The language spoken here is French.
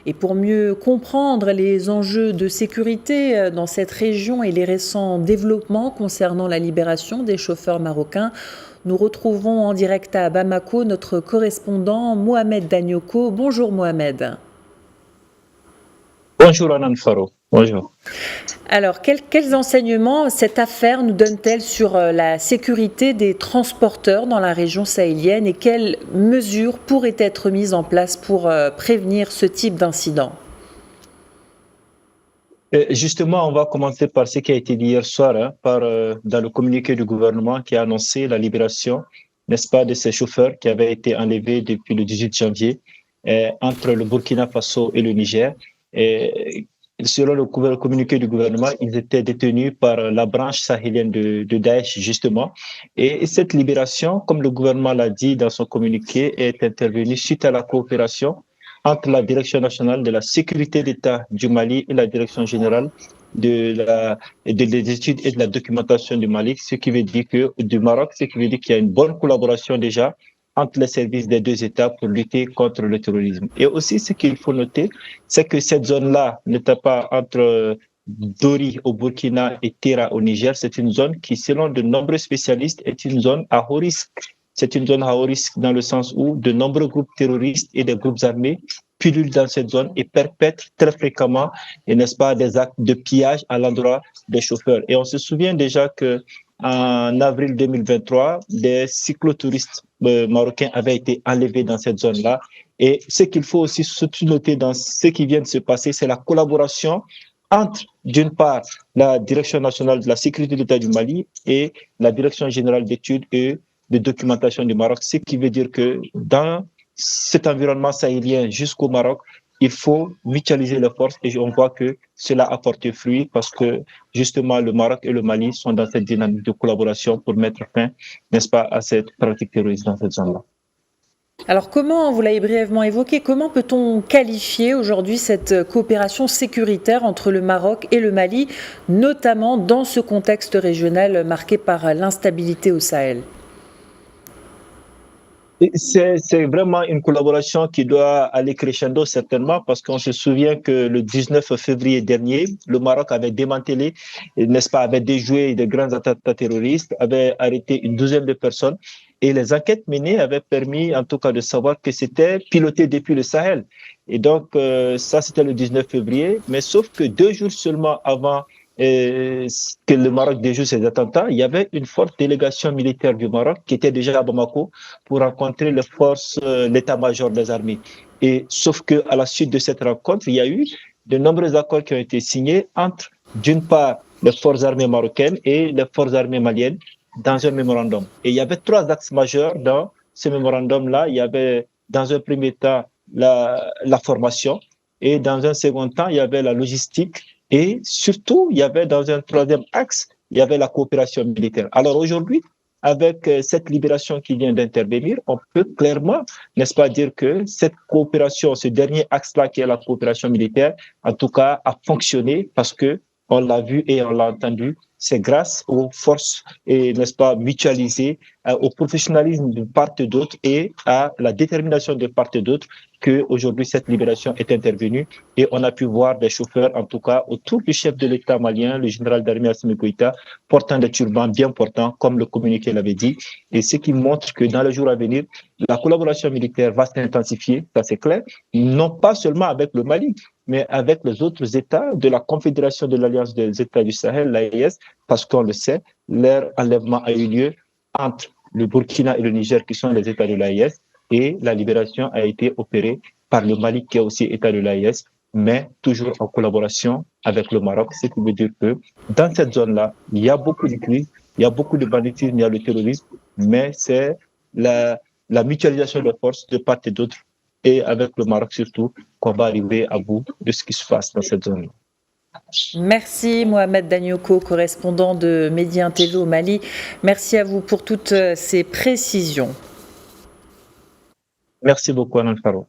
Et pour mieux comprendre les enjeux de sécurité dans cette région et les récents développements concernant la libération des chauffeurs marocains, nous retrouvons en direct à Bamako notre correspondant Mohamed Danioko. Bonjour Mohamed. Bonjour Anan Faro. Bonjour. Alors, quels enseignements cette affaire nous donne-t-elle sur la sécurité des transporteurs dans la région sahélienne et quelles mesures pourraient être mises en place pour prévenir ce type d'incident? Justement, on va commencer par ce qui a été dit hier soir, dans le communiqué du gouvernement qui a annoncé la libération, n'est-ce pas, de ces chauffeurs qui avaient été enlevés depuis le 18 janvier entre le Burkina Faso et le Niger. Et, selon le communiqué du gouvernement, ils étaient détenus par la branche sahélienne de Daesh, justement. Et cette libération, comme le gouvernement l'a dit dans son communiqué, est intervenue suite à la coopération entre la Direction nationale de la sécurité d'État du Mali et la Direction générale des études et de la documentation du Mali, ce qui veut dire que du Maroc, ce qui veut dire qu'il y a une bonne collaboration déjà entre les services des deux États pour lutter contre le terrorisme. Et aussi, ce qu'il faut noter, c'est que cette zone-là n'était pas entre Dori au Burkina et Tera au Niger. C'est une zone qui, selon de nombreux spécialistes, est une zone à haut risque. C'est une zone à haut risque dans le sens où de nombreux groupes terroristes et des groupes armés pullulent dans cette zone et perpètrent très fréquemment, et n'est-ce pas, des actes de pillage à l'endroit des chauffeurs. Et on se souvient déjà que en avril 2023, des cyclotouristes marocains avaient été enlevés dans cette zone-là. Et ce qu'il faut aussi surtout noter dans ce qui vient de se passer, c'est la collaboration entre, d'une part, la Direction nationale de la sécurité de l'État du Mali et la Direction générale d'études et de documentation du Maroc, ce qui veut dire que dans cet environnement sahélien jusqu'au Maroc, il faut mutualiser les forces et on voit que cela a porté fruit parce que justement le Maroc et le Mali sont dans cette dynamique de collaboration pour mettre fin, n'est-ce pas, à cette pratique terroriste dans cette zone-là. Alors comment, vous l'avez brièvement évoqué, comment peut-on qualifier aujourd'hui cette coopération sécuritaire entre le Maroc et le Mali, notamment dans ce contexte régional marqué par l'instabilité au Sahel? C'est vraiment une collaboration qui doit aller crescendo certainement parce qu'on se souvient que le 19 février dernier, le Maroc avait démantelé, n'est-ce pas, avait déjoué de grands attentats terroristes, avait arrêté une douzaine de personnes et les enquêtes menées avaient permis en tout cas de savoir que c'était piloté depuis le Sahel. Et donc ça c'était le 19 février, mais sauf que 2 jours seulement avant que le Maroc déjoue ces attentats, il y avait une forte délégation militaire du Maroc qui était déjà à Bamako pour rencontrer les forces, l'état-major des armées. Et sauf que à la suite de cette rencontre, il y a eu de nombreux accords qui ont été signés entre, d'une part, les forces armées marocaines et les forces armées maliennes dans un mémorandum. Et il y avait 3 axes majeurs dans ce mémorandum-là. Il y avait, dans un premier temps, la formation et dans un second temps, il y avait la logistique et surtout, il y avait dans un troisième axe, il y avait la coopération militaire. Alors aujourd'hui, avec cette libération qui vient d'intervenir, on peut clairement, n'est-ce pas, dire que cette coopération, ce dernier axe-là qui est la coopération militaire, en tout cas, a fonctionné parce que on l'a vu et on l'a entendu. C'est grâce aux forces et, n'est-ce pas, mutualisées, au professionnalisme de part et d'autre et à la détermination de part et d'autre qu'aujourd'hui cette libération est intervenue et on a pu voir des chauffeurs, en tout cas, autour du chef de l'État malien, le général d'armée Assimi Goïta, portant des turbans bien portants, comme le communiqué l'avait dit, et ce qui montre que dans les jours à venir, la collaboration militaire va s'intensifier, ça c'est clair, non pas seulement avec le Mali, mais avec les autres États de la Confédération de l'Alliance des États du Sahel, l'AES, parce qu'on le sait, leur enlèvement a eu lieu entre le Burkina et le Niger, qui sont les États de l'AES, et la libération a été opérée par le Mali, qui est aussi État de l'AES, mais toujours en collaboration avec le Maroc, ce qui veut dire que dans cette zone-là, il y a beaucoup de crises, il y a beaucoup de banditisme, il y a le terrorisme, mais c'est la mutualisation des forces de part et d'autre, et avec le Maroc surtout, qu'on va arriver à bout de ce qui se passe dans cette zone-là. Merci Mohamed Danioko, correspondant de Média TV au Mali. Merci à vous pour toutes ces précisions. Merci beaucoup, Anan Faro.